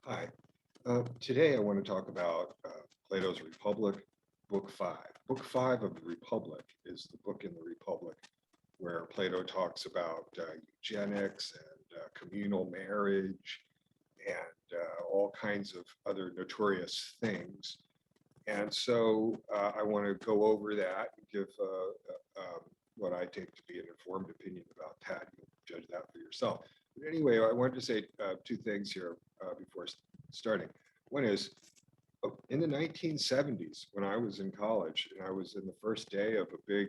Hi. Today I want to talk about Plato's Republic, Book 5. Book 5 of the Republic is the book in the Republic where Plato talks about eugenics and communal marriage and all kinds of other notorious things. And so I want to go over that and give what I take to be an informed opinion about that. You judge that for yourself. But anyway, I wanted to say two things here before starting. One is in the 1970s, when I was in college, and I was in the first day of a big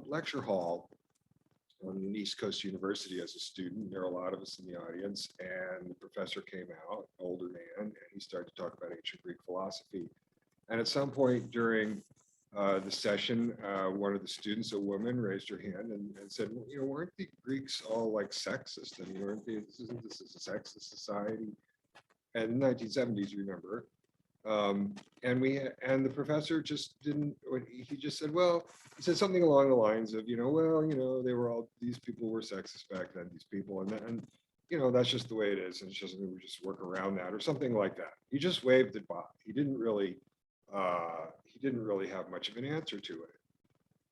lecture hall on an East Coast university as a student. There are a lot of us in the audience, and the professor came out, older man, and he started to talk about ancient Greek philosophy. And at some point during the session, one of the students, a woman, raised her hand and said, well, you know, weren't the Greeks all like sexist? I mean, weren't they, isn't this a sexist society? And in the 1970s, remember. And the professor just didn't, he just said, well, he said something along the lines of, they were all, these people were sexist back then, these people, and that's just the way it is. And it's just, we just work around that or something like that. He just waved it by. He didn't really have much of an answer to it.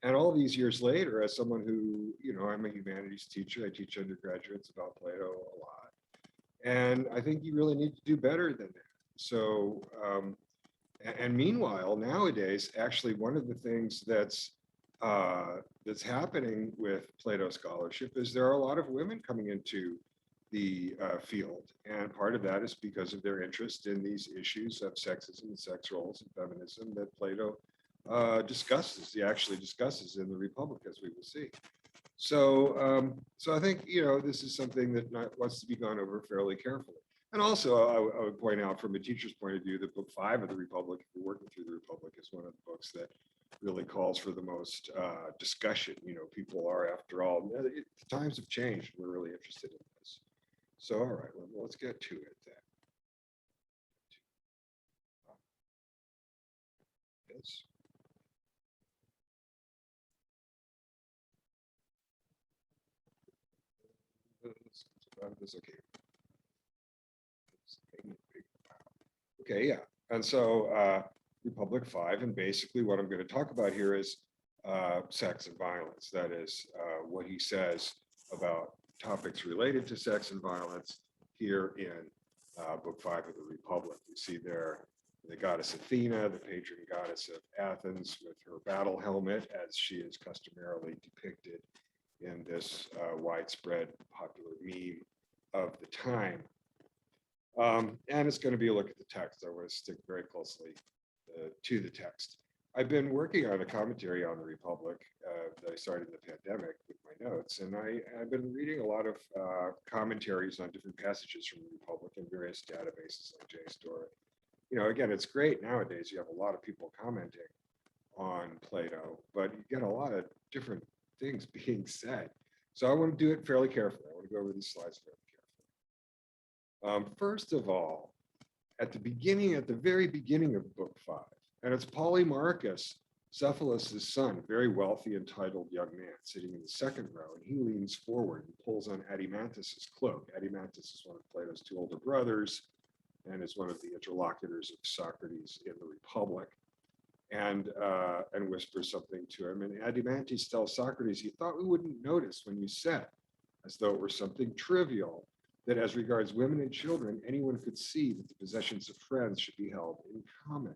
And all these years later, as someone who, I'm a humanities teacher, I teach undergraduates about Plato a lot. And I think you really need to do better than that. So, and meanwhile, nowadays, actually, one of the things that's happening with Plato scholarship is there are a lot of women coming into the field. And part of that is because of their interest in these issues of sexism and sex roles and feminism that Plato discusses. He actually discusses in the Republic, as we will see. So, so I think, this is something that wants to be gone over fairly carefully. And also, I would point out from a teacher's point of view that Book 5 of the Republic, if you're working through the Republic, is one of the books that really calls for the most discussion. People are, after all, the times have changed. We're really interested in this. So, all right, well, let's get to it then. Yes. Okay. Okay, yeah. And so Republic 5, and basically what I'm going to talk about here is sex and violence. That is what he says about topics related to sex and violence here in Book 5 of the Republic. You see there the goddess Athena, the patron goddess of Athens, with her battle helmet, as she is customarily depicted in this widespread popular meme of the time. And it's going to be a look at the text. I want to stick very closely to the text. I've been working on a commentary on the Republic that I started in the pandemic with my notes, and I've been reading a lot of commentaries on different passages from the Republic in various databases like JSTOR. Again, it's great nowadays. You have a lot of people commenting on Plato, but you get a lot of different things being said. So I want to do it fairly carefully. I want to go over these slides fairly carefully. First of all, at the very beginning of Book 5, and it's Polymarchus, Cephalus' son, a very wealthy, entitled young man, sitting in the second row, and he leans forward and pulls on Adimantus' cloak. Adimantus is one of Plato's two older brothers, and is one of the interlocutors of Socrates in the Republic, and whispers something to him. And Adimantus tells Socrates, "You thought we wouldn't notice when you said, as though it were something trivial, that as regards women and children, anyone could see that the possessions of friends should be held in common."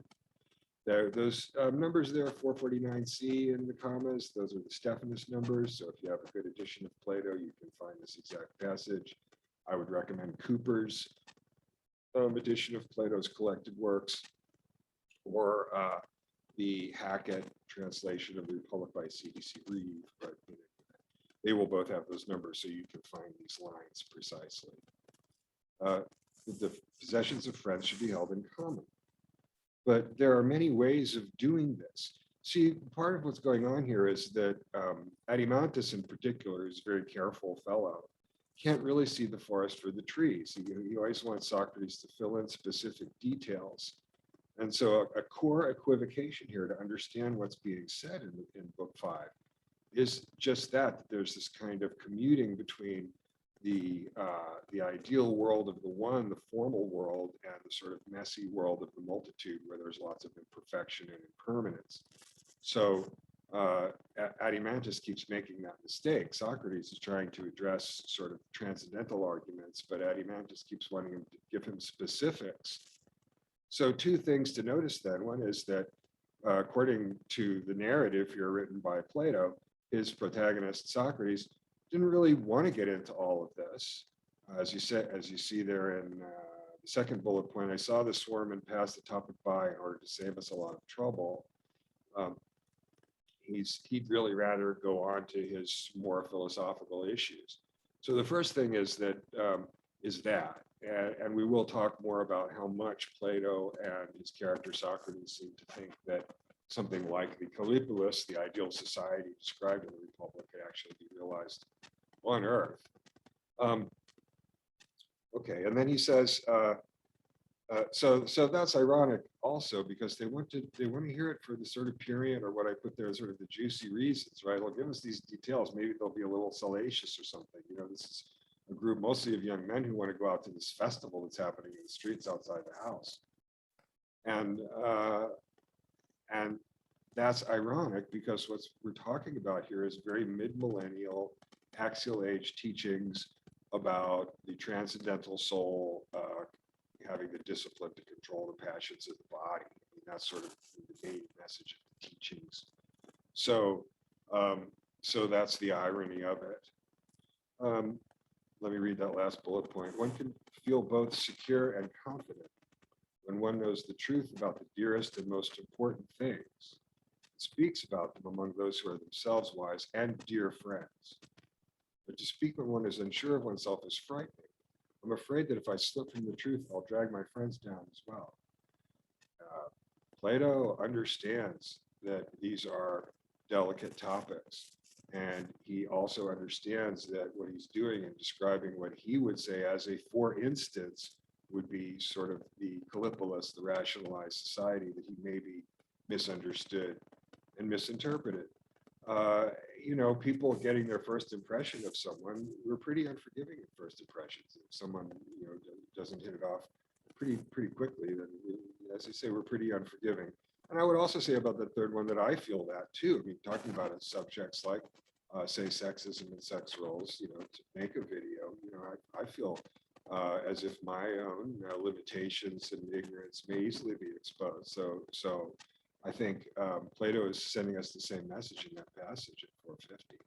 Those numbers there, 449c in the commas, those are the Stephanus numbers. So if you have a good edition of Plato, you can find this exact passage. I would recommend Cooper's edition of Plato's collected works, or the Hackett translation of the Republic by C.D.C. Reeve, but they will both have those numbers, so you can find these lines precisely. The possessions of friends should be held in common. But there are many ways of doing this. See, part of what's going on here is that Adimantus in particular is a very careful fellow. Can't really see the forest for the trees. He always wants Socrates to fill in specific details. And so a core equivocation here to understand what's being said in Book 5 is just that there's this kind of commuting between the ideal world of the one, the formal world, and the sort of messy world of the multitude, where there's lots of imperfection and impermanence. So Adimantus keeps making that mistake. Socrates is trying to address sort of transcendental arguments, but Adimantus keeps wanting him to give him specifics. So two things to notice then. One is that according to the narrative here written by Plato, his protagonist Socrates didn't really want to get into all of this. As you see there in the second bullet point, I saw the swarm and passed the topic by in order to save us a lot of trouble. He'd really rather go on to his more philosophical issues. So the first thing is that, and we will talk more about how much Plato and his character Socrates seem to think that something like the Callipolis, the ideal society described in the Republic, could actually be realized on Earth. Okay, and then he says, so that's ironic also, because they want to hear it for the sort of period, or what I put there, sort of the juicy reasons, right? Well, give us these details. Maybe they'll be a little salacious or something. You know, this is a group mostly of young men who want to go out to this festival that's happening in the streets outside the house, and that's ironic, because what we're talking about here is very mid-millennial, axial age teachings about the transcendental soul having the discipline to control the passions of the body. I mean, that's sort of the main message of the teachings. So, so that's the irony of it. Let me read that last bullet point. One can feel both secure and confident when one knows the truth about the dearest and most important things, speaks about them among those who are themselves wise and dear friends. But to speak when one is unsure of oneself is frightening. I'm afraid that if I slip from the truth, I'll drag my friends down as well. Plato understands that these are delicate topics, and he also understands that what he's doing in describing what he would say as a for instance would be sort of the Callipolis, the rationalized society, that he maybe misunderstood and misinterpreted. You know, people getting their first impression of someone, we're pretty unforgiving at first impressions. If someone, you know, doesn't hit it off pretty quickly, then as I say, we're pretty unforgiving. And I would also say about the third one that I feel that too. I mean, talking about it, subjects like, say, sexism and sex roles, you know, to make a video, you know, I feel as if my own limitations and ignorance may easily be exposed. So I think Plato is sending us the same message in that passage at 450.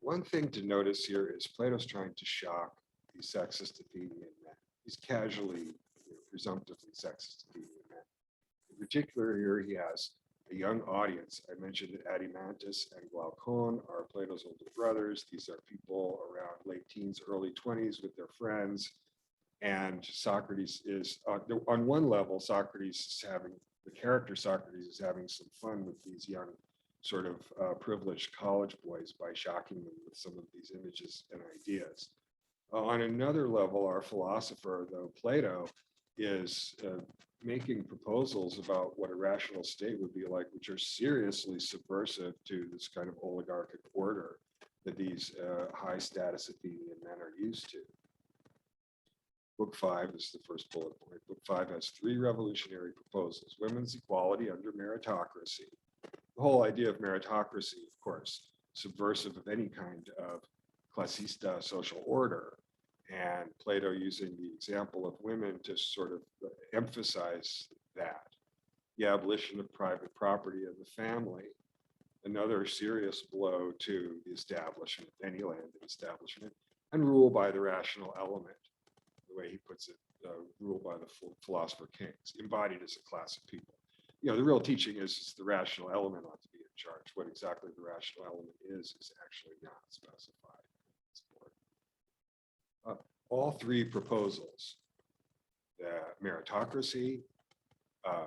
One thing to notice here is Plato's trying to shock the sexist Athenian men. He's casually, you know, presumptively sexist Athenian men. In particular, here he has a young audience. I mentioned that Adimantus and Glaucon are Plato's older brothers. These are people around late teens, early 20s with their friends. And Socrates is, on one level, Socrates is having, the character Socrates is having some fun with these young sort of privileged college boys by shocking them with some of these images and ideas. On another level, our philosopher, though, Plato, is making proposals about what a rational state would be like, which are seriously subversive to this kind of oligarchic order that these high status Athenian men are used to. Book 5 is the first bullet point. Book 5 has 3 revolutionary proposals: women's equality under meritocracy. The whole idea of meritocracy, of course, subversive of any kind of classista social order. And Plato using the example of women to sort of emphasize that. The abolition of private property of the family, another serious blow to the establishment, any landed establishment, and rule by the rational element. The way he puts it, ruled by the philosopher kings, embodied as a class of people. You know, the real teaching is the rational element ought to be in charge. What exactly the rational element is actually not specified. All 3 proposals, the meritocracy,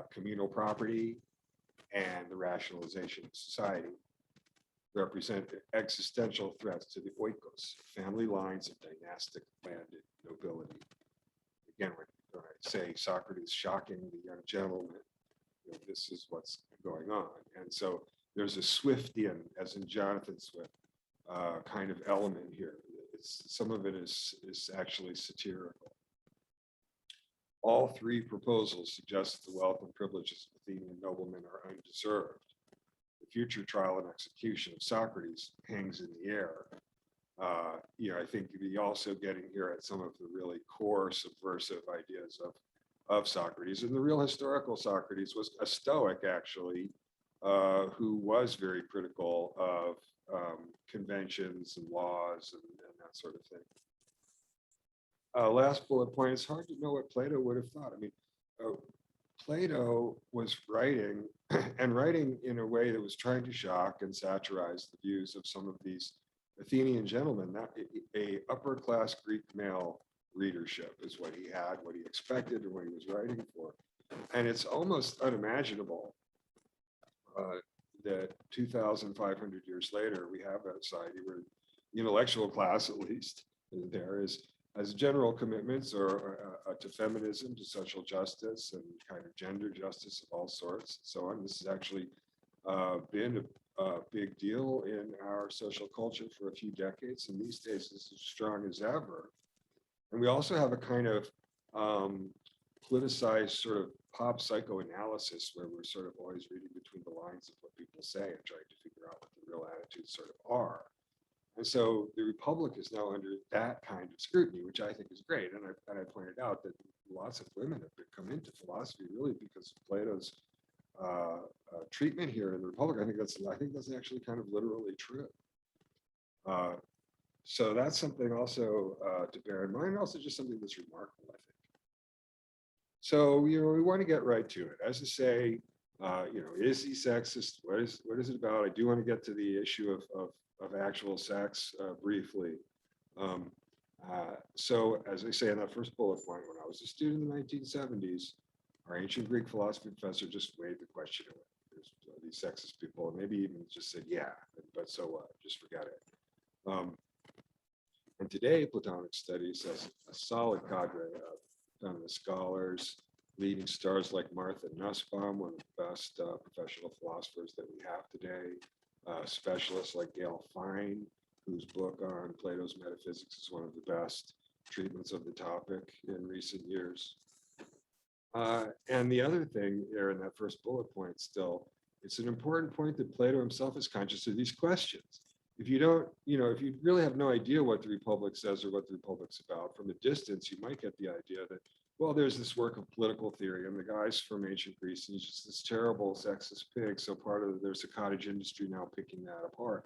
communal property, and the rationalization of society, represent existential threats to the oikos, family lines of dynastic landed nobility. Again, when I say Socrates shocking the young gentleman, you know, this is what's going on. And so there's a Swiftian, as in Jonathan Swift, kind of element here. Some of it is actually satirical. All three proposals suggest that the wealth and privileges of Athenian noblemen are undeserved. The future trial and execution of Socrates hangs in the air. I think you'd be also getting here at some of the really core subversive ideas of Socrates. And the real historical Socrates was a Stoic, actually, who was very critical of conventions and laws and that sort of thing. Last bullet point, it's hard to know what Plato would have thought. I mean, Plato was writing and writing in a way that was trying to shock and satirize the views of some of these Athenian gentlemen. That a upper class Greek male readership is what he had, what he expected, and what he was writing for. And it's almost unimaginable that 2,500 years later, we have a society where the intellectual class, at least, there has general commitments or to feminism, to social justice, and kind of gender justice of all sorts, and so on. This has actually been a big deal in our social culture for a few decades, and these days it's as strong as ever. And we also have a kind of politicized sort of pop psychoanalysis where we're sort of always reading between the lines of what people say and trying to figure out what the real attitudes sort of are. And so the Republic is now under that kind of scrutiny, which I think is great. And I pointed out that lots of women have come into philosophy really because of Plato's treatment here in the Republic. I think that's actually kind of literally true. So that's something also to bear in mind. Also, just something that's remarkable, I think. So we want to get right to it. As I say, is he sexist? What is it about? I do want to get to the issue of actual sex briefly. So as I say in that first bullet point, when I was a student in the 1970s, our ancient Greek philosophy professor just waved the question away. There's these sexist people, and maybe even just said, yeah, but so what? Just forget it. And today, Platonic studies has a solid cadre of feminist scholars, leading stars like Martha Nussbaum, one of the best professional philosophers that we have today, specialists like Gail Fine, whose book on Plato's metaphysics is one of the best treatments of the topic in recent years. And the other thing there in that first bullet point still, it's an important point that Plato himself is conscious of these questions. If you don't, if you really have no idea what the Republic says or what the Republic's about, from a distance, you might get the idea that, well, there's this work of political theory, and the guy's from ancient Greece, and he's just this terrible sexist pig. So there's a cottage industry now picking that apart.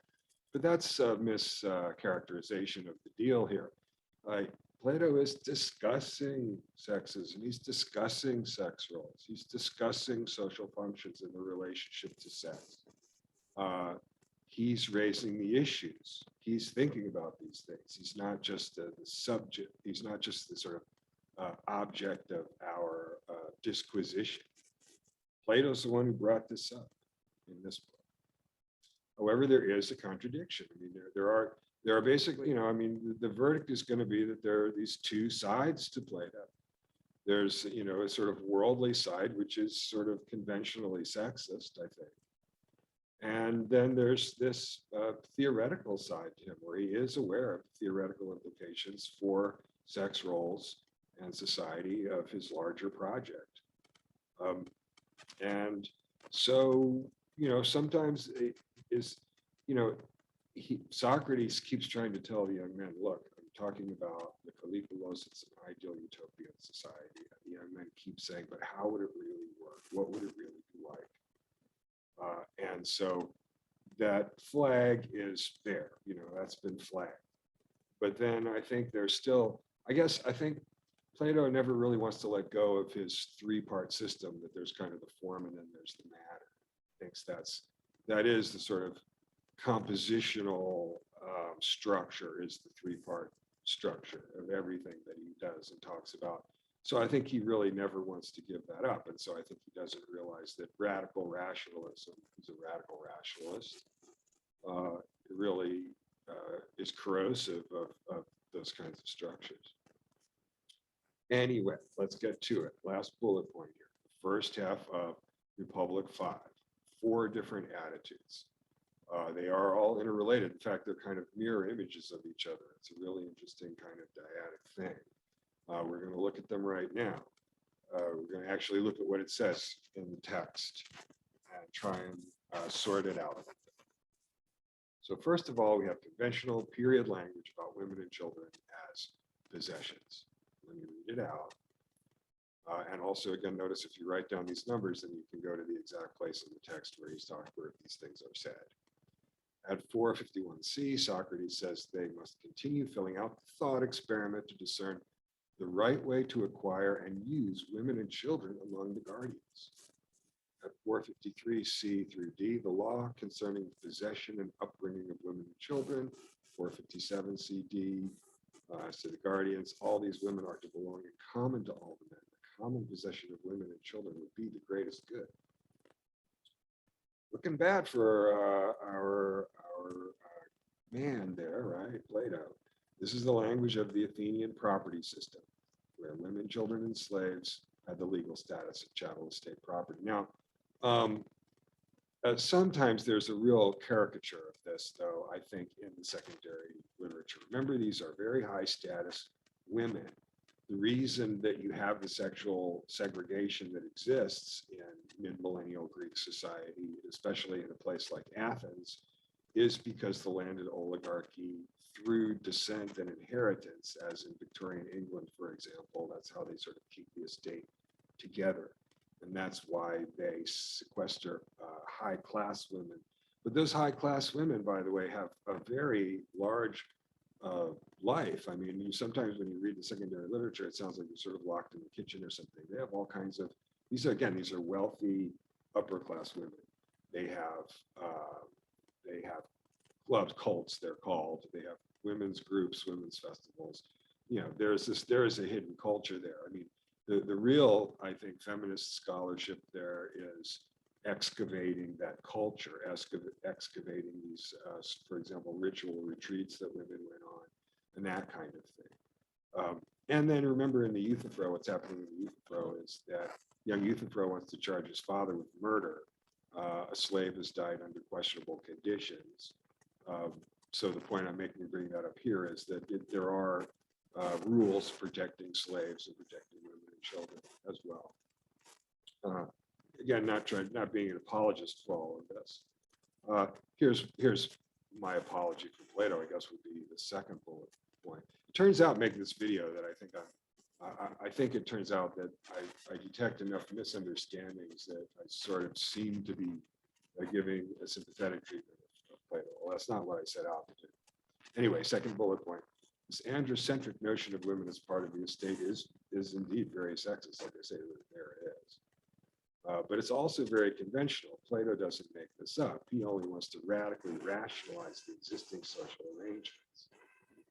But that's a mischaracterization of the deal here. Plato is discussing sexism. He's discussing sex roles. He's discussing social functions in the relationship to sex. He's raising the issues. He's thinking about these things. He's not just the subject. He's not just the sort of object of our disquisition. Plato's the one who brought this up in this book. However, there is a contradiction. I mean, there are basically, the verdict is going to be that there are these two sides to Plato. There's, a sort of worldly side, which is sort of conventionally sexist, I think. And then there's this theoretical side to him, where he is aware of theoretical implications for sex roles and society of his larger project. And so, sometimes it is, Socrates keeps trying to tell the young men, look, I'm talking about the Kallipolos, it's an ideal utopian society. And the young men keep saying, but how would it really work? What would it really be like? And so that flag is there, that's been flagged. But then I think there's still, I think Plato never really wants to let go of his three-part system, that there's kind of the form and then there's the matter. Thinks that is the sort of compositional structure, is the three-part structure of everything that he does and talks about. So I think he really never wants to give that up. And so I think he doesn't realize that radical rationalism, he's a radical rationalist, really is corrosive of those kinds of structures. Anyway, let's get to it. Last bullet point here. The first half of Republic 5, 4 different attitudes. They are all interrelated. In fact, they're kind of mirror images of each other. It's a really interesting kind of dyadic thing. We're going to look at them right now. We're going to actually look at what it says in the text and try and sort it out. So first of all, we have conventional period language about women and children as possessions. Let me read it out. And also, again, notice if you write down these numbers, then you can go to the exact place in the text where he's talking where these things are said. At 451c, Socrates says they must continue filling out the thought experiment to discern the right way to acquire and use women and children among the guardians. At 453c through d, the law concerning possession and upbringing of women and children. 457c/d, as to the guardians, all these women are to belong in common to all the men. The common possession of women and children would be the greatest good. Looking bad for our man there, right? Plato. This is the language of the Athenian property system, where women, children, and slaves had the legal status of chattel estate property. Now, sometimes there's a real caricature of this, though, I think, in the secondary literature. Remember, these are very high status women. The reason that you have the sexual segregation that exists in mid-millennial Greek society, especially in a place like Athens, is because the landed oligarchy, through descent and inheritance, as in Victorian England, for example, that's how they sort of keep the estate together. And that's why they sequester high-class women. But those high-class women, by the way, have a very large life. I mean, sometimes when you read the secondary literature, it sounds like you're sort of locked in the kitchen or something. They have all kinds of, these are wealthy upper-class women. They have clubs, cults, they're called. They have women's groups, women's festivals. You know, there is a hidden culture there. I mean, the real, I think, feminist scholarship there is excavating that culture, excavating these, for example, ritual retreats that women went on, and that kind of thing. And then remember, in the Euthyphro, what's happening in the Euthyphro is that young Euthyphro wants to charge his father with murder. A slave has died under questionable conditions. So the point I'm making to bring that up here is that there are rules protecting slaves and protecting women and children as well. Again, not being an apologist for all of this. Here's my apology for Plato, I guess, would be the second bullet point. It turns out, making this video, that I think it turns out that I detect enough misunderstandings that I sort of seem to be giving a sympathetic treatment of Plato. Well, that's not what I set out to do. Anyway, second bullet point. This androcentric notion of women as part of the estate is indeed very sexist, like I say, there it is. But it's also very conventional. Plato doesn't make this up. He only wants to radically rationalize the existing social arrangements.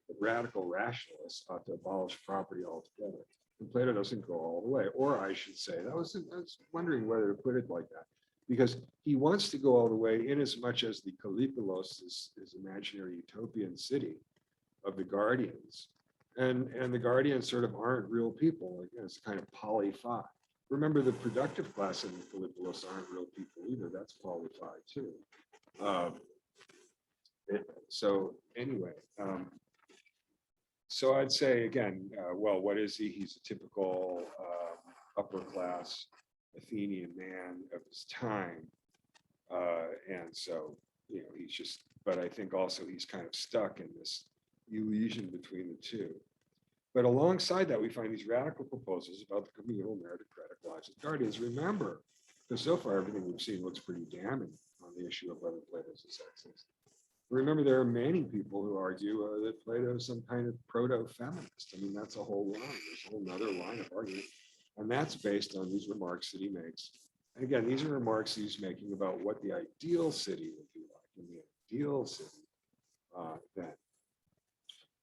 The radical rationalists ought to abolish property altogether. And Plato doesn't go all the way. Or I should say, I was wondering whether to put it like that, because he wants to go all the way in as much as the Kallipolos, his imaginary utopian city of the guardians. And the guardians sort of aren't real people. It's kind of poly-phi. Remember, the productive class in the Kallipolos aren't real people either. That's poly-phi too. So anyway, so I'd say again, well, what is he? He's a typical upper class Athenian man of his time. And so, you know, he's just, but I think also he's kind of stuck in this illusion between the two. But alongside that, we find these radical proposals about the communal meritocratic lives of guardians. Remember, because so far everything we've seen looks pretty damning on the issue of whether Plato is a sexist. Remember, there are many people who argue that Plato is some kind of proto-feminist. I mean, that's a whole line. There's a whole other line of argument. And that's based on these remarks that he makes. And again, these are remarks he's making about what the ideal city would be like. In the ideal city, then,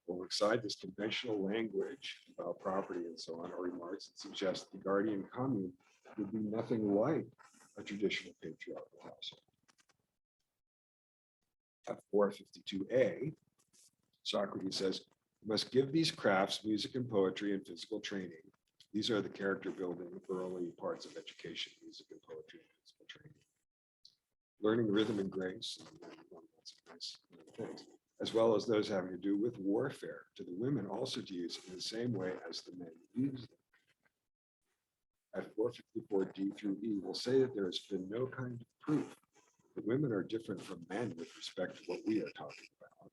alongside this conventional language about property and so on, are remarks that suggest the guardian commune would be nothing like a traditional patriarchal household. At 452a, Socrates says, "We must give these crafts, music and poetry, and physical training." These are the character building early parts of education, music and poetry and physical training. Learning rhythm and grace, and then lots of nice things, as well as those having to do with warfare, to the women also to use it in the same way as the men use them. At 454 D through E, will say that there has been no kind of proof that women are different from men with respect to what we are talking about,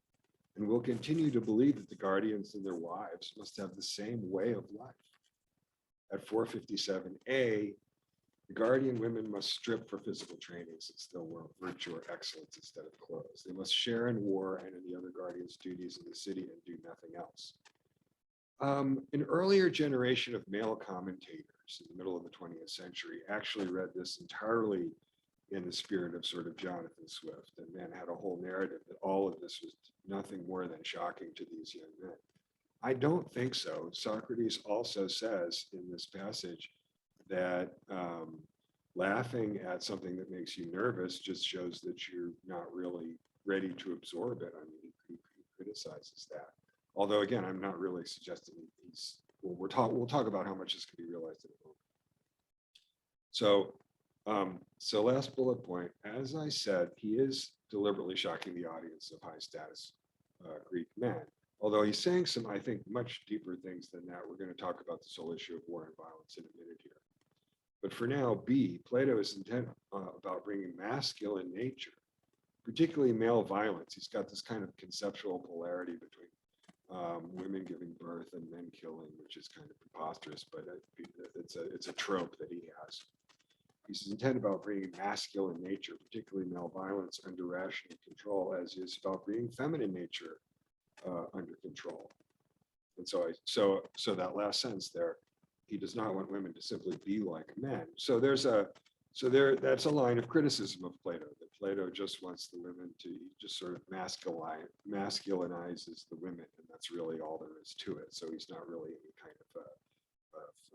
and will continue to believe that the guardians and their wives must have the same way of life. At 457A, the guardian women must strip for physical training since they'll wear virtue or excellence instead of clothes. They must share in war and in the other guardians' duties in the city and do nothing else. An earlier generation of male commentators in the middle of the 20th century actually read this entirely in the spirit of sort of Jonathan Swift, and then had a whole narrative that all of this was nothing more than shocking to these young men. I don't think so. Socrates also says in this passage that laughing at something that makes you nervous just shows that you're not really ready to absorb it. I mean, he criticizes that. Although, again, I'm not really suggesting he's, well, we'll talk about how much this can be realized in a moment. So last bullet point, as I said, he is deliberately shocking the audience of high status Greek men. Although he's saying some, I think, much deeper things than that. We're going to talk about this whole issue of war and violence in a minute here. But for now, B, Plato is intent about bringing masculine nature, particularly male violence. He's got this kind of conceptual polarity between women giving birth and men killing, which is kind of preposterous, but it's a trope that he has. He's intent about bringing masculine nature, particularly male violence, under rational control, as is about bringing feminine nature under control. And so that last sentence there, he does not want women to simply be like men. So that's a line of criticism of Plato, that Plato just wants the women to, just sort of masculinizes the women, and that's really all there is to it. So he's not really any kind of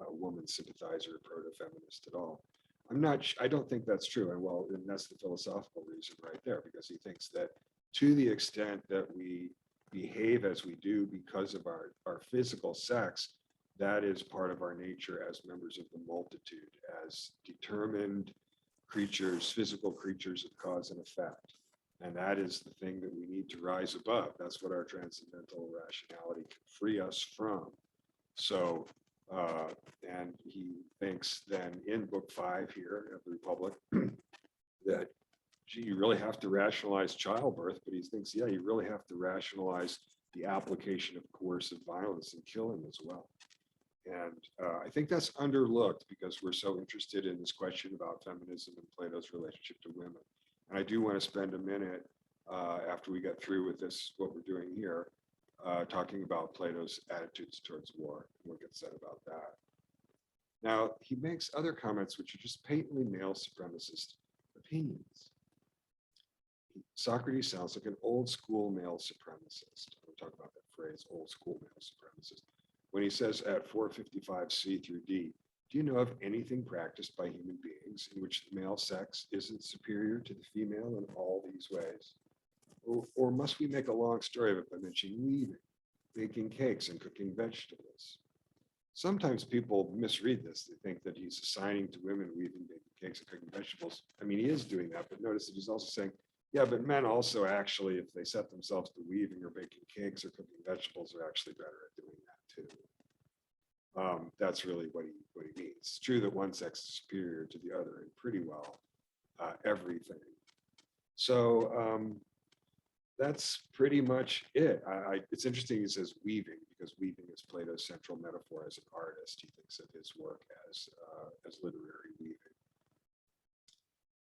a woman sympathizer or proto-feminist at all. I don't think that's true. And that's the philosophical reason right there, because he thinks that to the extent that we behave as we do because of our physical sex, that is part of our nature as members of the multitude, as determined creatures, physical creatures of cause and effect. And that is the thing that we need to rise above. That's what our transcendental rationality can free us from. So, and he thinks then in book 5 here of the Republic that, gee, you really have to rationalize childbirth, but he thinks, yeah, you really have to rationalize the application of coercive violence and killing as well. And I think that's underlooked because we're so interested in this question about feminism and Plato's relationship to women. And I do want to spend a minute after we get through with this, what we're doing here, talking about Plato's attitudes towards war and what gets said about that. Now, he makes other comments which are just patently male supremacist opinions. Socrates sounds like an old school male supremacist. We'll talk about that phrase, old school male supremacist. When he says at 455C through D, do you know of anything practiced by human beings in which the male sex isn't superior to the female in all these ways? Or must we make a long story of it by mentioning weaving, baking cakes, and cooking vegetables? Sometimes people misread this. They think that he's assigning to women weaving, baking cakes, and cooking vegetables. I mean, he is doing that, but notice that he's also saying, yeah, but men also actually, if they set themselves to weaving or baking cakes or cooking vegetables, are actually better at doing that too. That's really what he means. It's true that one sex is superior to the other in pretty well everything. So that's pretty much it. It's interesting he says weaving, because weaving is Plato's central metaphor as an artist. He thinks of his work as literary weaving.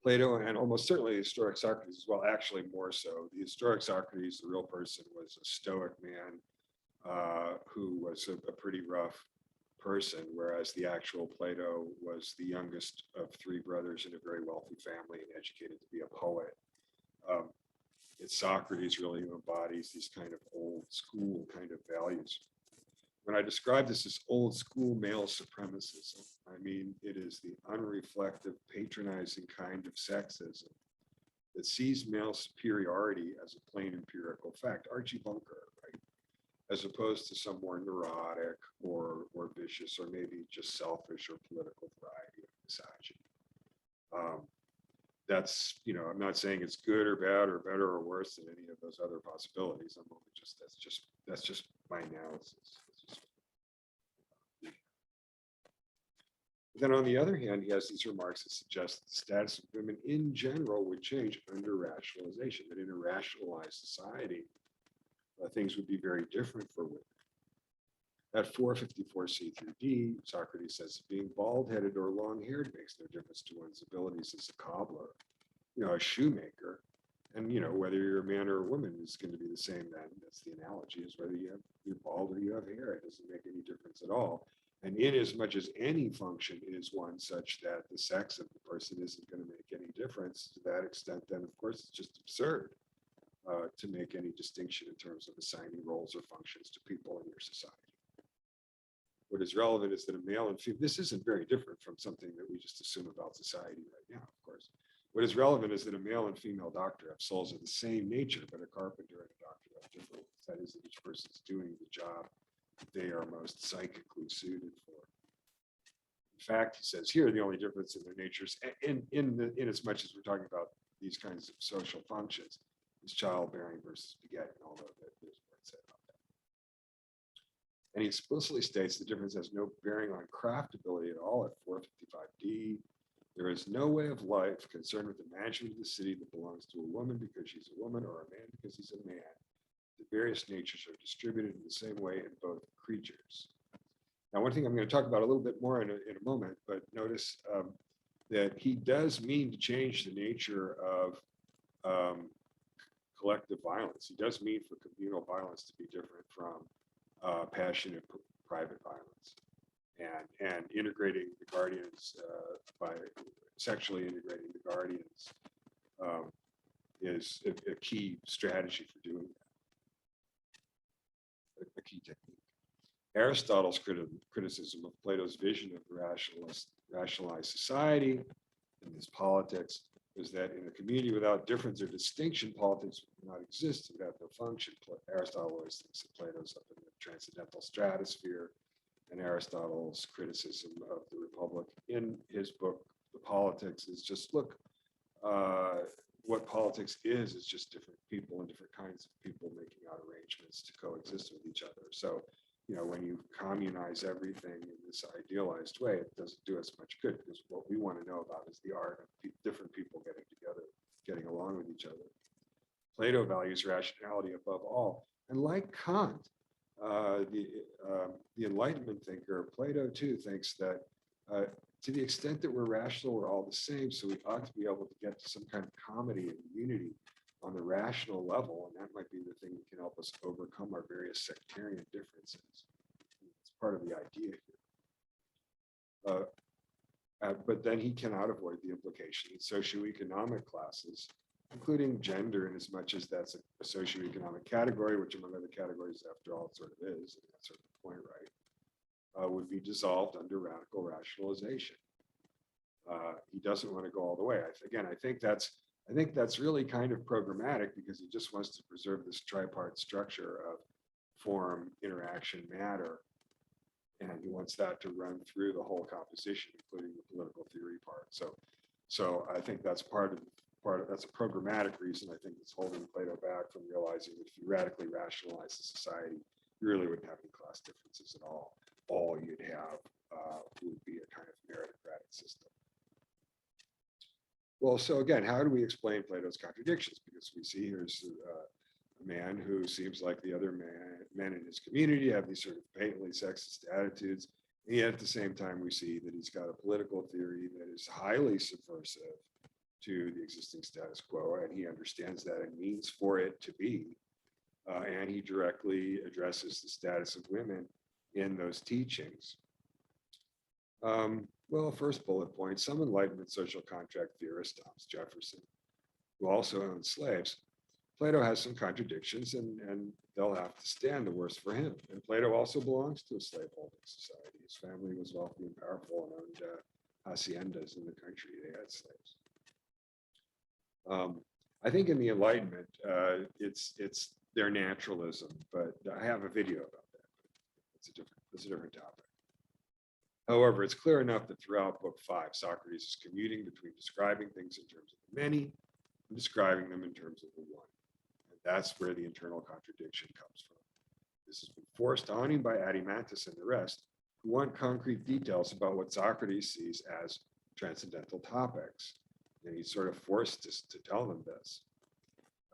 Plato, and almost certainly the historic Socrates as well, actually more so. The historic Socrates, the real person, was a Stoic man who was a pretty rough person, whereas the actual Plato was the youngest of 3 brothers in a very wealthy family and educated to be a poet. It's Socrates really who embodies these kind of old school kind of values. When I describe this as old school male supremacism, I mean it is the unreflective, patronizing kind of sexism that sees male superiority as a plain empirical fact. Archie Bunker, right? As opposed to some more neurotic or vicious or maybe just selfish or political variety of misogyny. that's, I'm not saying it's good or bad or better or worse than any of those other possibilities. I'm only just, that's just my analysis. Then on the other hand, he has these remarks that suggest the status of women in general would change under rationalization, that in a rationalized society, things would be very different for women. At 454C through D, Socrates says being bald-headed or long-haired makes no difference to one's abilities as a cobbler, a shoemaker, and whether you're a man or a woman is going to be the same. Then that's the analogy, is whether you're bald or you have hair. It doesn't make any difference at all. And in as much as any function is one such that the sex of the person isn't going to make any difference to that extent, then of course it's just absurd to make any distinction in terms of assigning roles or functions to people in your society. What is relevant is that a male and female, this isn't very different from something that we just assume about society right now, of course. What is relevant is that a male and female doctor have souls of the same nature, but a carpenter and a doctor have different ones. That is, that each person is doing the job that they are most psychically suited for. In fact, he says here, the only difference in their natures, in as much as we're talking about these kinds of social functions, is childbearing versus begetting, although there's more to say about that. And he explicitly states the difference has no bearing on craftability at all at 455D. There is no way of life concerned with the management of the city that belongs to a woman because she's a woman or a man because he's a man. The various natures are distributed in the same way in both creatures. Now, one thing I'm going to talk about a little bit more in a moment, but notice that he does mean to change the nature of collective violence. He does mean for communal violence to be different from passionate private violence. And integrating the guardians by sexually integrating the guardians is a key strategy for doing that, a key technique. Aristotle's criticism of Plato's vision of rationalized society and his politics was that in a community without difference or distinction, politics would not exist, it would have no function. Aristotle always thinks that Plato's up in the transcendental stratosphere, and Aristotle's criticism of the Republic in his book, The Politics, is just, look, what politics is just different people and different kinds of people making out arrangements to coexist with each other. So, when you communize everything in this idealized way, it doesn't do us much good, because what we want to know about is the art of different people getting together, getting along with each other. Plato values rationality above all. And like Kant, the Enlightenment thinker, Plato too thinks that to the extent that we're rational, we're all the same. So we ought to be able to get to some kind of comedy and unity on the rational level, and that might be the thing that can help us overcome our various sectarian differences. It's part of the idea here. But then he cannot avoid the implication that socioeconomic classes, including gender, in as much as that's a socioeconomic category, which among other categories, after all, it sort of is, and that's sort of the point, right, would be dissolved under radical rationalization. He doesn't want to go all the way. I think that's really kind of programmatic, because he just wants to preserve this tripart structure of form, interaction, matter, and he wants that to run through the whole composition, including the political theory part. So I think that's that's a programmatic reason, I think, that's holding Plato back from realizing that if you radically rationalize the society, you really wouldn't have any class differences at all. All you'd have would be a kind of meritocratic system. Well, so again, how do we explain Plato's contradictions? Because we see here's a man who seems like the other men in his community, have these sort of patently sexist attitudes, and yet at the same time we see that he's got a political theory that is highly subversive to the existing status quo, and he understands that and means for it to be, and he directly addresses the status of women in those teachings. Well, first bullet point, some Enlightenment social contract theorist, Thomas Jefferson, who also owned slaves, Plato has some contradictions, and they'll have to stand the worse for him. And Plato also belongs to a slaveholding society. His family was wealthy and powerful and owned haciendas in the country. They had slaves. I think in the Enlightenment, it's their naturalism, but I have a video about that. It's a different topic. However, it's clear enough that throughout Book 5, Socrates is commuting between describing things in terms of the many and describing them in terms of the one. And that's where the internal contradiction comes from. This has been forced on him by Adimantus and the rest, who want concrete details about what Socrates sees as transcendental topics. And he's sort of forced to tell them this.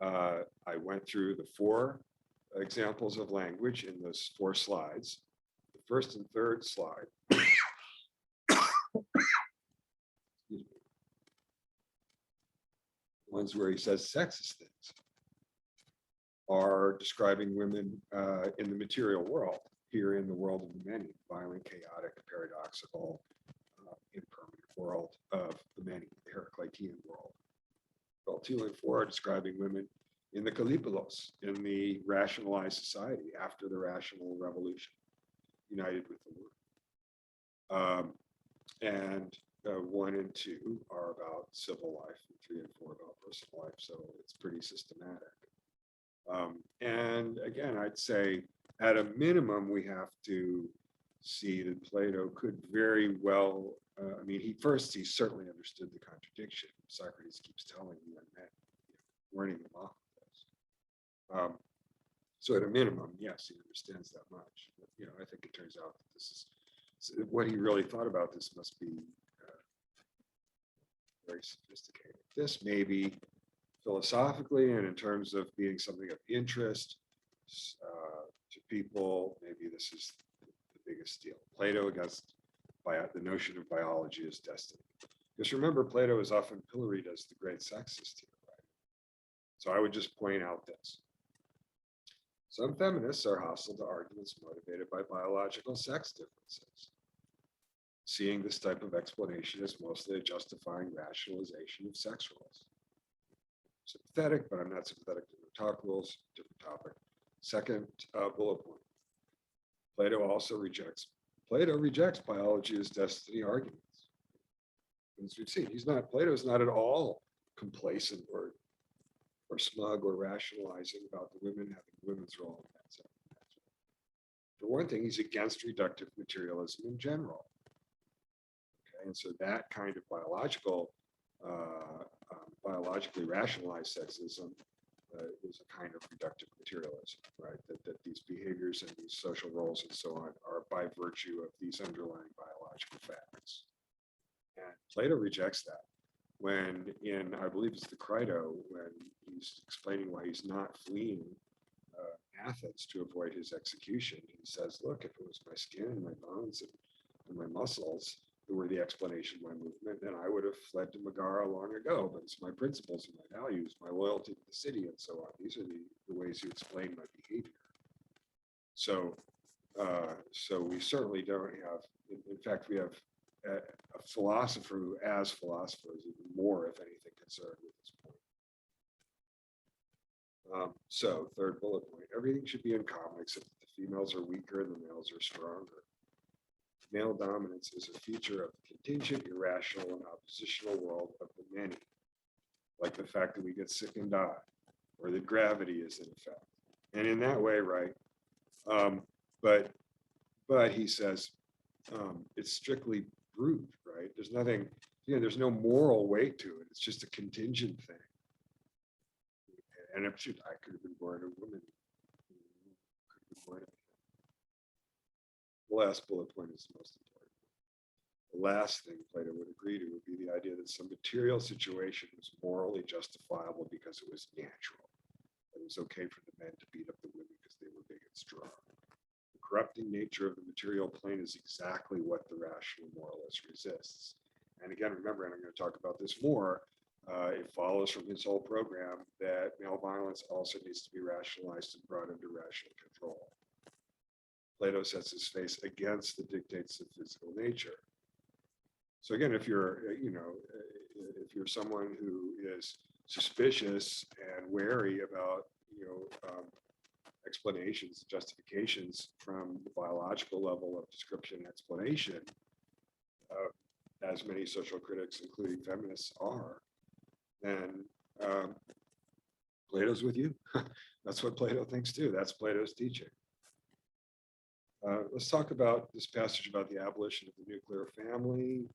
I went through the 4 examples of language in those 4 slides. The first and third slide, ones where he says sexist things, are describing women in the material world, here in the world of the many, violent, chaotic, paradoxical, impermanent world of the many, the Heraclitean world. Well, 2 and 4 are describing women in the Kallipolos, in the rationalized society after the rational revolution, united with the word. And 1 and 2 are about civil life, and 3 and 4 about personal life. So it's pretty systematic. And again, I'd say at a minimum, we have to see that Plato could very well, I mean, he certainly understood the contradiction. Socrates keeps telling the young men, warning them off of this. So at a minimum, yes, he understands that much. But, I think it turns out that this is what he really thought about. This must be very sophisticated. This may be philosophically and in terms of being something of interest to people, maybe this is the biggest deal. Plato against the notion of biology as destiny. Because remember, Plato is often pilloried as the great sexist here, right? So I would just point out this. Some feminists are hostile to arguments motivated by biological sex differences, seeing this type of explanation as mostly a justifying rationalization of sex roles. Sympathetic, but I'm not sympathetic to the talk rules, different topic. Second bullet point. Plato rejects biology as destiny arguments. As we've seen, Plato's not at all complacent or smug or rationalizing about the women having women's role in that sense. For one thing, he's against reductive materialism in general. Okay, and so that kind of biologically rationalized sexism is a kind of reductive materialism, right? That these behaviors and these social roles and so on are by virtue of these underlying biological facts. And Plato rejects that when I believe it's the Crito, when he's explaining why he's not fleeing Athens to avoid his execution. He says, look, if it was my skin and my bones and my muscles that were the explanation of my movement, then I would have fled to Megara long ago. But it's my principles and my values, my loyalty to the city and so on. These are the ways you explain my behavior. So we certainly don't have, in fact, we have a philosopher who, as philosopher, is even more, if anything, concerned with this point. So third bullet point, everything should be in common except that the females are weaker and the males are stronger. Male dominance is a feature of the contingent, irrational, and oppositional world of the many, like the fact that we get sick and die, or that gravity is in effect. And in that way, right, but he says it's strictly brute, right? There's nothing, there's no moral weight to it. It's just a contingent thing. And I could have been born a woman. Could have been born a man. The last bullet point is the most important. The last thing Plato would agree to would be the idea that some material situation was morally justifiable because it was natural. It was okay for the men to beat up the women because they were big and strong. The corrupting nature of the material plane is exactly what the rational moralist resists. And again, remember, and I'm going to talk about this more, it follows from his whole program that male violence also needs to be rationalized and brought under rational control. Plato sets his face against the dictates of physical nature. So again, if you're someone who is suspicious and wary about, explanations, justifications from the biological level of description and explanation, as many social critics, including feminists, are, then Plato's with you. That's what Plato thinks too. That's Plato's teaching. Let's talk about this passage about the abolition of the nuclear family.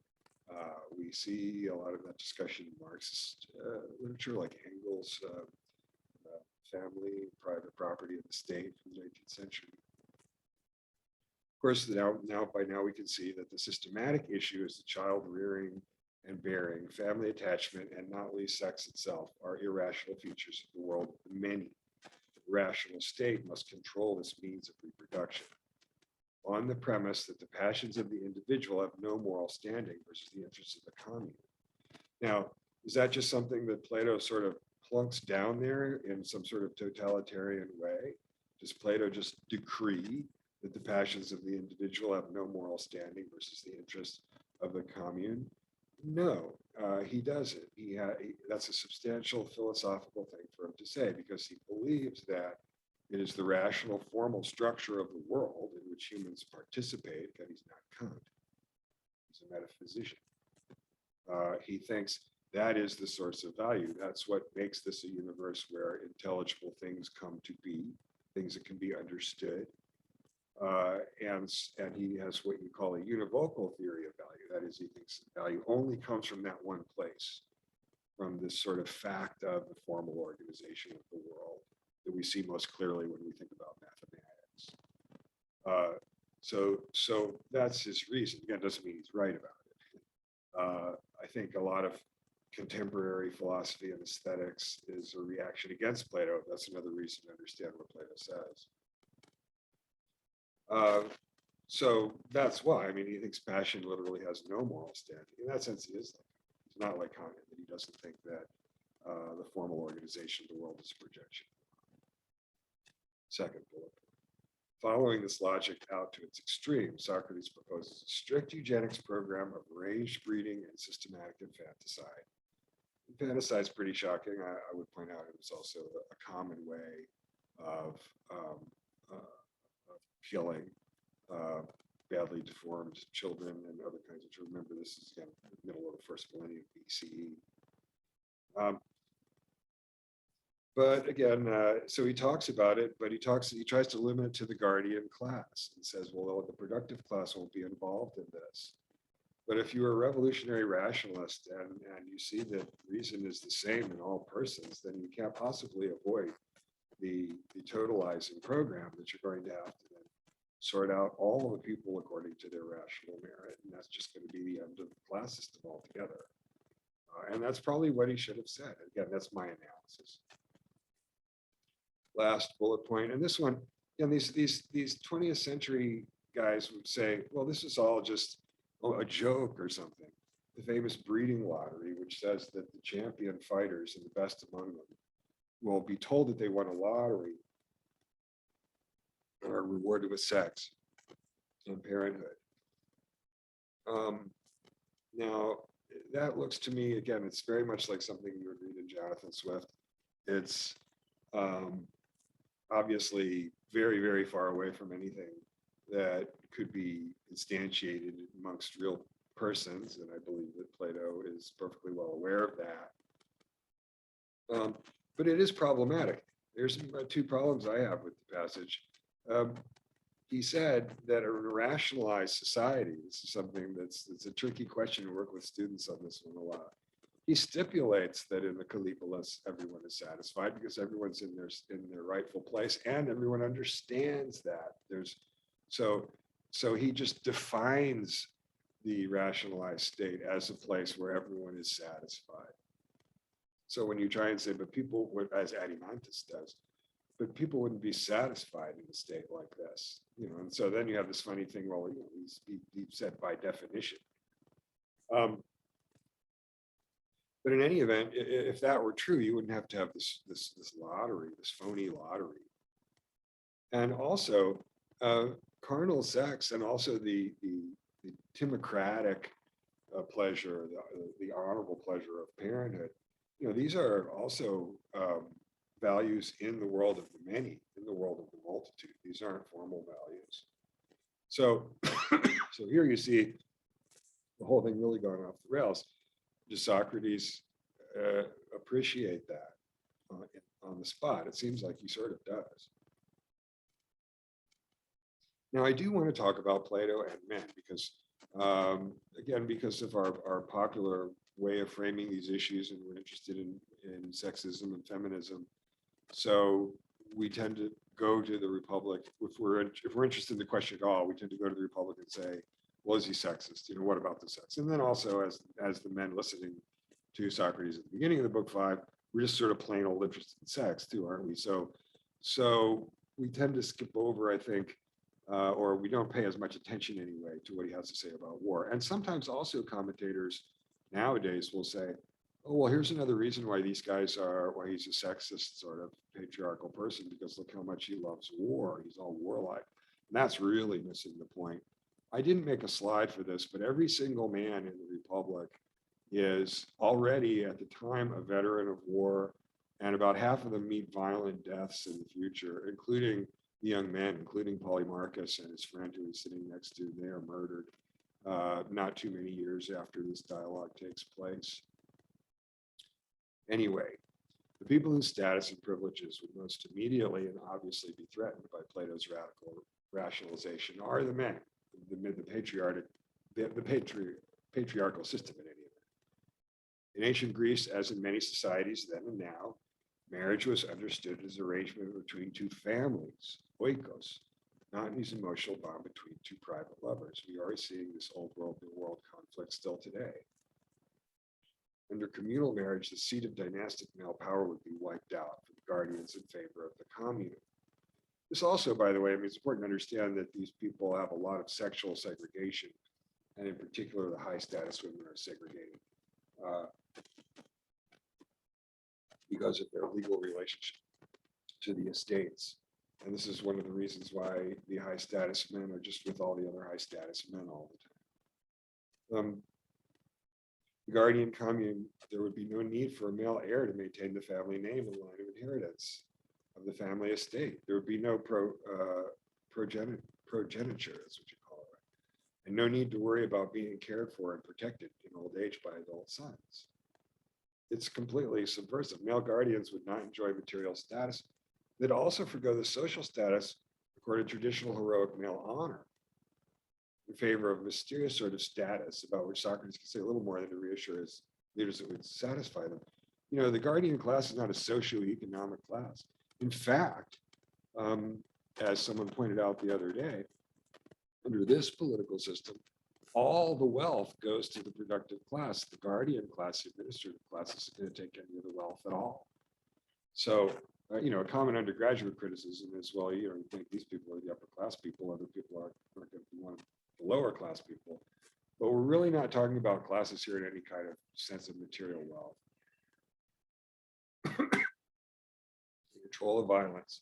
We see a lot of that discussion in Marxist literature, like Engels' family, private property of the state from the 19th century. Of course, by now we can see that the systematic issue is the child rearing and bearing, family attachment, and not least sex itself are irrational features of the world of the many. The rational state must control this means of reproduction on the premise that the passions of the individual have no moral standing versus the interests of the commune. Now, is that just something that Plato sort of plunks down there in some sort of totalitarian way? Does Plato just decree that the passions of the individual have no moral standing versus the interests of the commune? No, he doesn't. That's a substantial philosophical thing for him to say, because he believes that it is the rational formal structure of the world in which humans participate, that he's not Kant. He's a metaphysician. He thinks that is the source of value. That's what makes this a universe where intelligible things come to be, things that can be understood. And he has what you call a univocal theory of value. That is, he thinks value only comes from that one place, from this sort of fact of the formal organization of the world that we see most clearly when we think about mathematics. So that's his reason. Again, doesn't mean he's right about it. I think a lot of contemporary philosophy and aesthetics is a reaction against Plato. That's another reason to understand what Plato says. So that's why. I mean, he thinks passion literally has no moral standing. In that sense, he is like Kant. He's not like Kant, that he doesn't think that the formal organization of the world is a projection. Second bullet. Following this logic out to its extreme, Socrates proposes a strict eugenics program of arranged breeding and systematic infanticide. Infanticide is pretty shocking. I would point out it was also a common way of killing badly deformed children and other kinds of children. Remember, this is again in the middle of the first millennium BCE. But again, so he talks about it, but he tries to limit it to the guardian class and says, well, the productive class won't be involved in this. But if you're a revolutionary rationalist and you see that reason is the same in all persons, then you can't possibly avoid the totalizing program that you're going to have to then sort out all of the people according to their rational merit. And that's just going to be the end of the class system altogether. And that's probably what he should have said. Again, that's my analysis. Last bullet point, and this one, these 20th century guys would say, well, this is all just a joke or something. The famous breeding lottery, which says that the champion fighters and the best among them will be told that they won a lottery and are rewarded with sex and parenthood. Now, that looks to me, again, it's very much like something you would read in Jonathan Swift. It's obviously very, very far away from anything that could be instantiated amongst real persons, and I believe that Plato is perfectly well aware of that. But it is problematic. There's two problems I have with the passage. He said that a rationalized society, this is something that's a tricky question to work with students on this one a lot. He stipulates that in the Kallipolis, everyone is satisfied because everyone's in their rightful place, and everyone understands that. So he just defines the rationalized state as a place where everyone is satisfied. So when you try and say, but people would, as Adimantus does, but people wouldn't be satisfied in a state like this, and so then you have this funny thing, well, he said by definition. But in any event, if that were true, you wouldn't have to have this lottery, this phony lottery. And also carnal sex, and also the timocratic pleasure, the honorable pleasure of parenthood, these are also values in the world of the many, in the world of the multitude. These aren't formal values. So, so here you see the whole thing really going off the rails. Does Socrates appreciate that on the spot? It seems like he sort of does. Now, I do want to talk about Plato and men because, again, because of our popular way of framing these issues, and we're interested in sexism and feminism. So we tend to go to the Republic if we're interested in the question at all. We tend to go to the Republic and say, "Well, is he sexist? You know, what about the sex?" And then also, as the men listening to Socrates at the beginning of the book 5, we're just sort of plain old interested in sex too, aren't we? So we tend to skip over, I think, or we don't pay as much attention anyway to what he has to say about war. And sometimes also commentators nowadays will say, "Oh, well, here's another reason why these guys why he's a sexist sort of patriarchal person, because look how much he loves war. He's all warlike." And that's really missing the point. I didn't make a slide for this, but every single man in the Republic is already at the time a veteran of war, and about half of them meet violent deaths in the future, including the young men, including Polymarchus and his friend who he's sitting next to. They are murdered not too many years after this dialogue takes place. Anyway, the people whose status and privileges would most immediately and obviously be threatened by Plato's radical rationalization are the men, the patriarchal system in any event. In ancient Greece, as in many societies then and now, marriage was understood as an arrangement between two families, oikos, not an emotional bond between two private lovers. We are seeing this old world, new world conflict still today. Under communal marriage, the seat of dynastic male power would be wiped out for the guardians in favor of the commune. This also, by the way, I mean, it's important to understand that these people have a lot of sexual segregation, and in particular, the high status women are segregated because of their legal relationship to the estates. And this is one of the reasons why the high status men are just with all the other high status men all the time. The guardian commune, there would be no need for a male heir to maintain the family name and line of inheritance of the family estate. There would be no progeniture, that's what you call it, and no need to worry about being cared for and protected in old age by adult sons. It's completely subversive. Male guardians would not enjoy material status. They'd also forgo the social status according to traditional heroic male honor in favor of a mysterious sort of status about which Socrates can say a little more than to reassure his leaders that would satisfy them. You know, the guardian class is not a socioeconomic class. In fact, as someone pointed out the other day, under this political system, all the wealth goes to the productive class. The guardian class, the administrative class, isn't going to take any of the wealth at all. So, you know, a common undergraduate criticism is, well, you know, you think these people are the upper class people, other people are going to be one of the lower class people. But we're really not talking about classes here in any kind of sense of material wealth. Control of violence.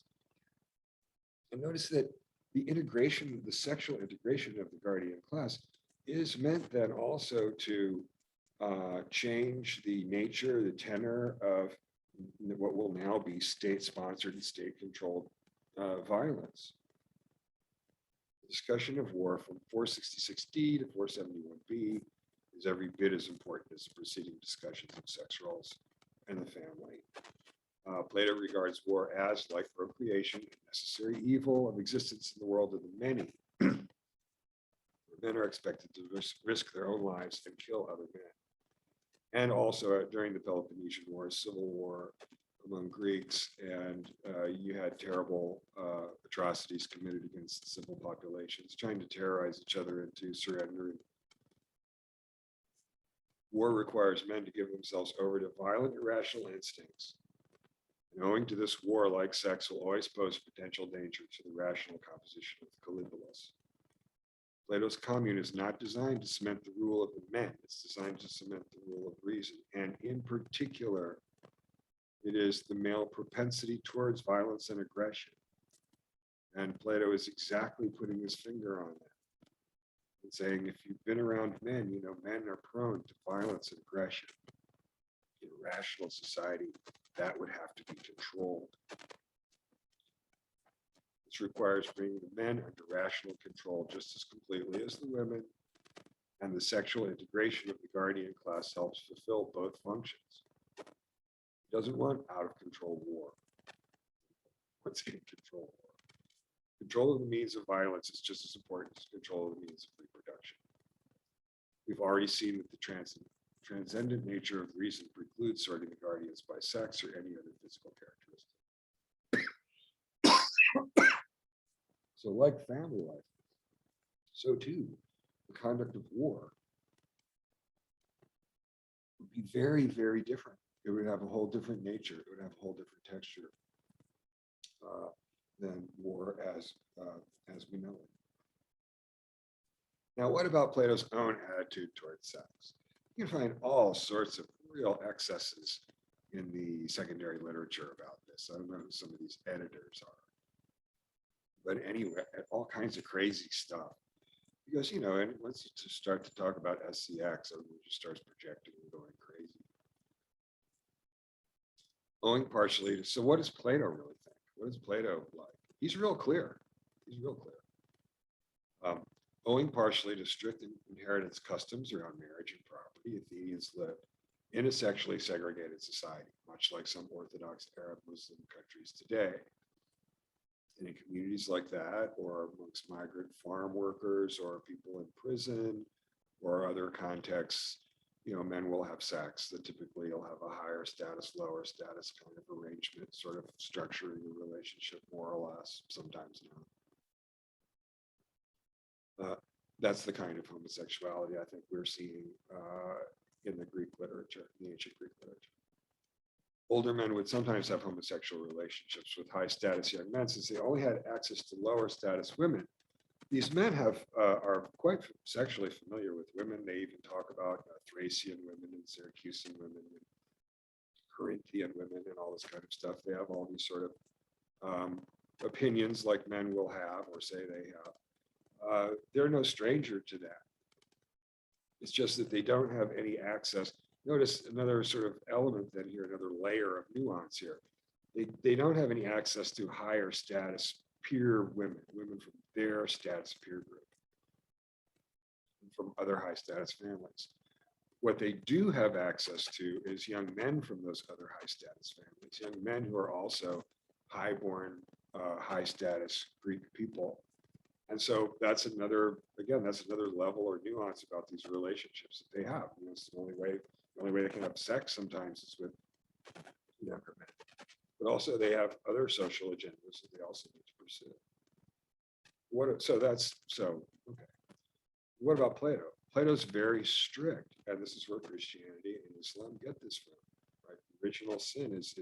And notice that the integration, the sexual integration of the guardian class is meant then also to change the nature, the tenor of what will now be state-sponsored and state-controlled violence. The discussion of war from 466D to 471B is every bit as important as the preceding discussions of sex roles and the family. Plato regards war as, like procreation, a necessary evil of existence in the world of the many. Men are expected to risk their own lives and kill other men. And also during the Peloponnesian War, civil war among Greeks, and you had terrible atrocities committed against civil populations, trying to terrorize each other into surrendering. War requires men to give themselves over to violent, irrational instincts. And owing to this, war, like sex, will always pose a potential danger to the rational composition of the Caligulus. Plato's commune is not designed to cement the rule of the men. It's designed to cement the rule of reason. And in particular, it is the male propensity towards violence and aggression. And Plato is exactly putting his finger on that and saying, if you've been around men, you know, men are prone to violence and aggression. In a rational society, that would have to be controlled. This requires bringing the men under rational control just as completely as the women, and the sexual integration of the guardian class helps fulfill both functions. It doesn't want out of control war. What's in control war? Control of the means of violence is just as important as control of the means of reproduction. We've already seen that the transcendent nature of reason precludes sorting the guardians by sex or any other physical characteristic. So like family life, so too, the conduct of war would be very, very different. It would have a whole different nature. It would have a whole different texture than war as we know it. Now, what about Plato's own attitude towards sex? You can find all sorts of real excesses in the secondary literature about this. I don't know who some of these editors are. But anyway, all kinds of crazy stuff. Because, you know, and once you start to talk about SCX, everyone just starts projecting and going crazy. Owing partially to, so what does Plato really think? What is Plato like? He's real clear. He's real clear. Owing partially to strict inheritance customs around marriage and property, Athenians lived in a sexually segregated society, much like some Orthodox Arab Muslim countries today. And in communities like that, or amongst migrant farm workers, or people in prison, or other contexts, you know, men will have sex that typically will have a higher status, lower status kind of arrangement, sort of structuring the relationship more or less, sometimes not. That's the kind of homosexuality I think we're seeing in the Greek literature, the ancient Greek literature. Older men would sometimes have homosexual relationships with high status young men since they only had access to lower status women. These men are quite sexually familiar with women. They even talk about Thracian women and Syracusan women and Corinthian women and all this kind of stuff. They have all these sort of opinions like men will have or say they have. They're no stranger to that. It's just that they don't have any access. Notice another sort of element then here, another layer of nuance here. They don't have any access to higher status peer women from their status peer group, from other high status families. What they do have access to is young men from those other high status families, young men who are also highborn, high status Greek people. And so that's another, again, that's another level or nuance about these relationships that they have. You know, it's the only way they can have sex sometimes is with younger men. But also they have other social agendas that they also need to pursue. Okay. What about Plato? Plato's very strict, and this is where Christianity and Islam get this from, right? The original sin is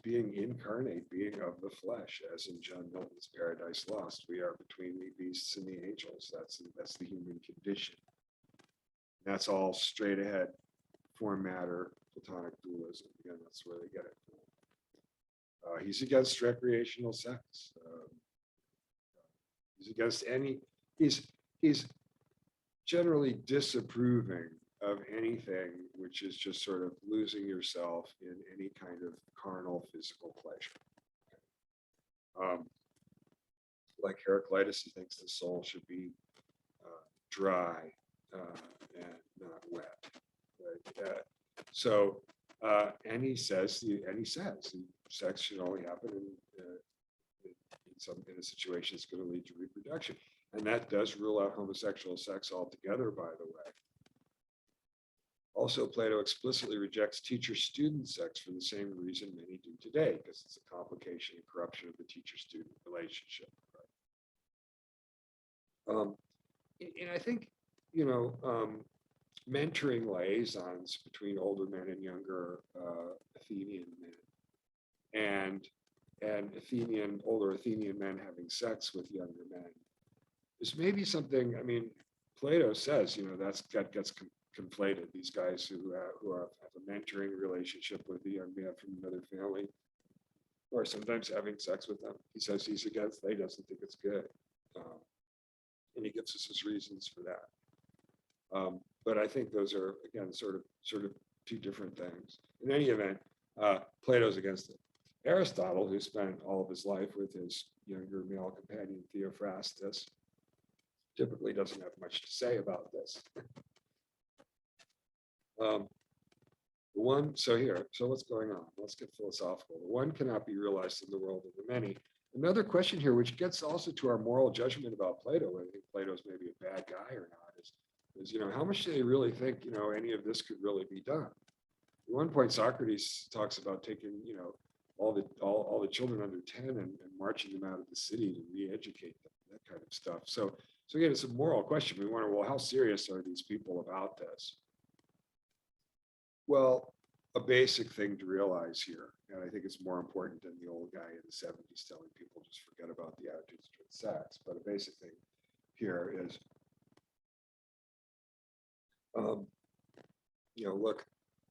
being incarnate, being of the flesh, as in John Milton's Paradise Lost. We are between the beasts and the angels. That's the human condition. That's all straight ahead form matter Platonic dualism. Again, that's where they get it from. He's against recreational sex. He's against any. He's generally disapproving of anything which is just sort of losing yourself in any kind of carnal physical pleasure. Like Heraclitus, he thinks the soul should be dry and not wet. Right? And he says sex should only happen in a situation that's going to lead to reproduction. And that does rule out homosexual sex altogether, by the way. Also, Plato explicitly rejects teacher-student sex for the same reason many do today, because it's a complication and corruption of the teacher-student relationship. Right? And I think, you know, mentoring liaisons between older men and younger Athenian men, and older Athenian men having sex with younger men is maybe something. I mean, Plato says, you know, that gets conflated. These guys who have a mentoring relationship with a young man from another family, or sometimes having sex with them. He says he's against. He doesn't think it's good, and he gives us his reasons for that. But I think those are, again, sort of two different things. In any event, Plato's against it. Aristotle, who spent all of his life with his younger male companion Theophrastus, typically doesn't have much to say about this. So what's going on? Let's get philosophical. The one cannot be realized in the world of the many, Another question here, which gets also to our moral judgment about Plato, whether I think Plato's maybe a bad guy or not, is how much do they really think, any of this could really be done? At one point, Socrates talks about taking, all the children under 10 and marching them out of the city to re-educate them, that kind of stuff. So again, it's a moral question. We wonder, well, how serious are these people about this? Well, a basic thing to realize here, and I think it's more important than the old guy in the 70s telling people just forget about the attitudes towards sex, but a basic thing here is, look,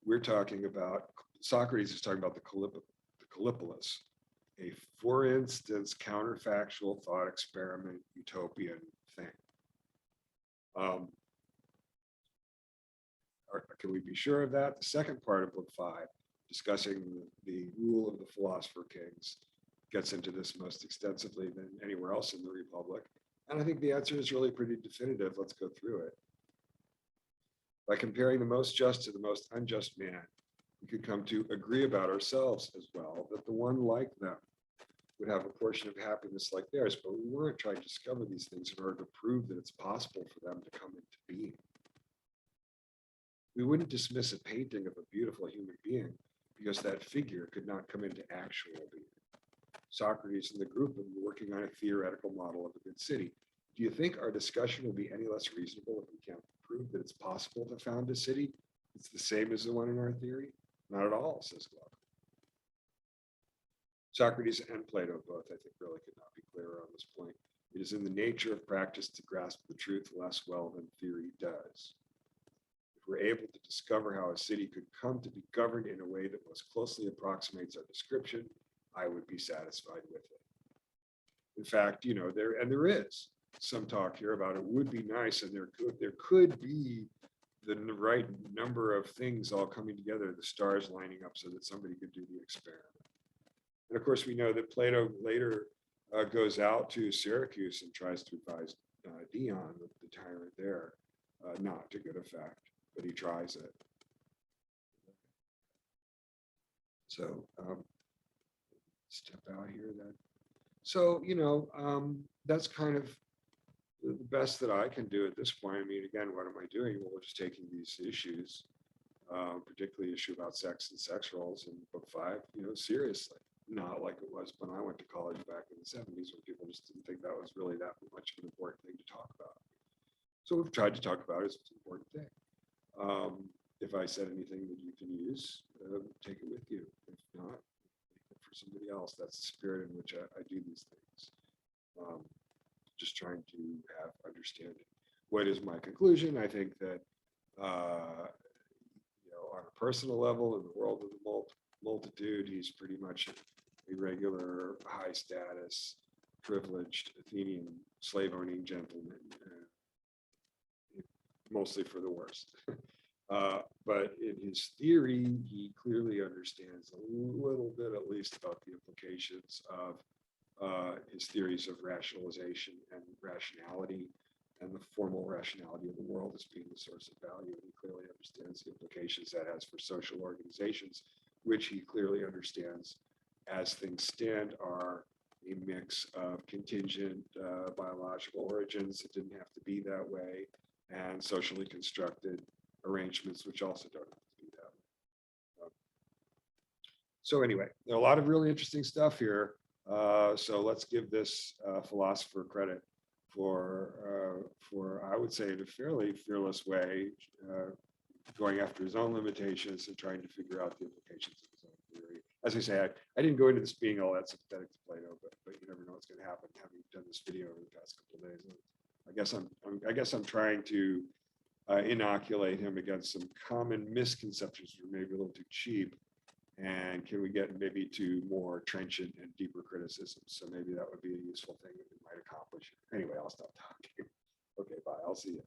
we're talking about, Socrates is talking about the Callipolis, a, for instance, counterfactual thought experiment utopian thing. Can we be sure of that? The second part of book 5, discussing the rule of the philosopher kings, gets into this most extensively than anywhere else in the Republic. And I think the answer is really pretty definitive. Let's go through it. By comparing the most just to the most unjust man, we could come to agree about ourselves as well, that the one like them would have a portion of happiness like theirs, but we weren't trying to discover these things in order to prove that it's possible for them to come into being. We wouldn't dismiss a painting of a beautiful human being because that figure could not come into actual being. Socrates and the group were working on a theoretical model of a good city. Do you think our discussion will be any less reasonable if we can't prove that it's possible to found a city it's the same as the one in our theory? Not at all, says Glaucon. Socrates and Plato both, I think, really could not be clearer on this point. It is in the nature of practice to grasp the truth less well than theory does. If we're able to discover how a city could come to be governed in a way that most closely approximates our description, I would be satisfied with it. In fact, there is some talk here about it would be nice, and there could be the right number of things all coming together, the stars lining up so that somebody could do the experiment. And of course, we know that Plato later goes out to Syracuse and tries to advise Dion, the tyrant there, not to good effect, but he tries it. So step out here then. So, that's kind of the best that I can do at this point. I mean, again, what am I doing? Well, we're just taking these issues, particularly the issue about sex and sex roles in book 5, seriously. Not like it was when I went to college back in the 70s, when people just didn't think that was really that much of an important thing to talk about. So we've tried to talk about it as an important thing. If I said anything that you can use, take it with you. If not, take it for somebody else. That's the spirit in which I do these things. Just trying to have understanding. What is my conclusion? I think that, on a personal level, in the world of the multitude, he's pretty much a regular, high status, privileged Athenian slave-owning gentleman, mostly for the worst. But in his theory, he clearly understands a little bit, at least, about the implications of his theories of rationalization and rationality, and the formal rationality of the world as being the source of value. And he clearly understands the implications that has for social organizations, which he clearly understands, as things stand, are a mix of contingent biological origins that didn't have to be that way, and socially constructed arrangements which also don't have to be that way. So anyway, there are a lot of really interesting stuff here. So let's give this philosopher credit for I would say, in a fairly fearless way, going after his own limitations and trying to figure out the implications of his own theory. As I say, I didn't go into this being all that sympathetic to Plato, but you never know what's going to happen having done this video over the past couple of days. I guess I'm trying to inoculate him against some common misconceptions that are maybe a little too cheap. And can we get maybe to more trenchant and deeper criticism? So maybe that would be a useful thing that we might accomplish. Anyway, I'll stop talking. Okay, bye. I'll see you.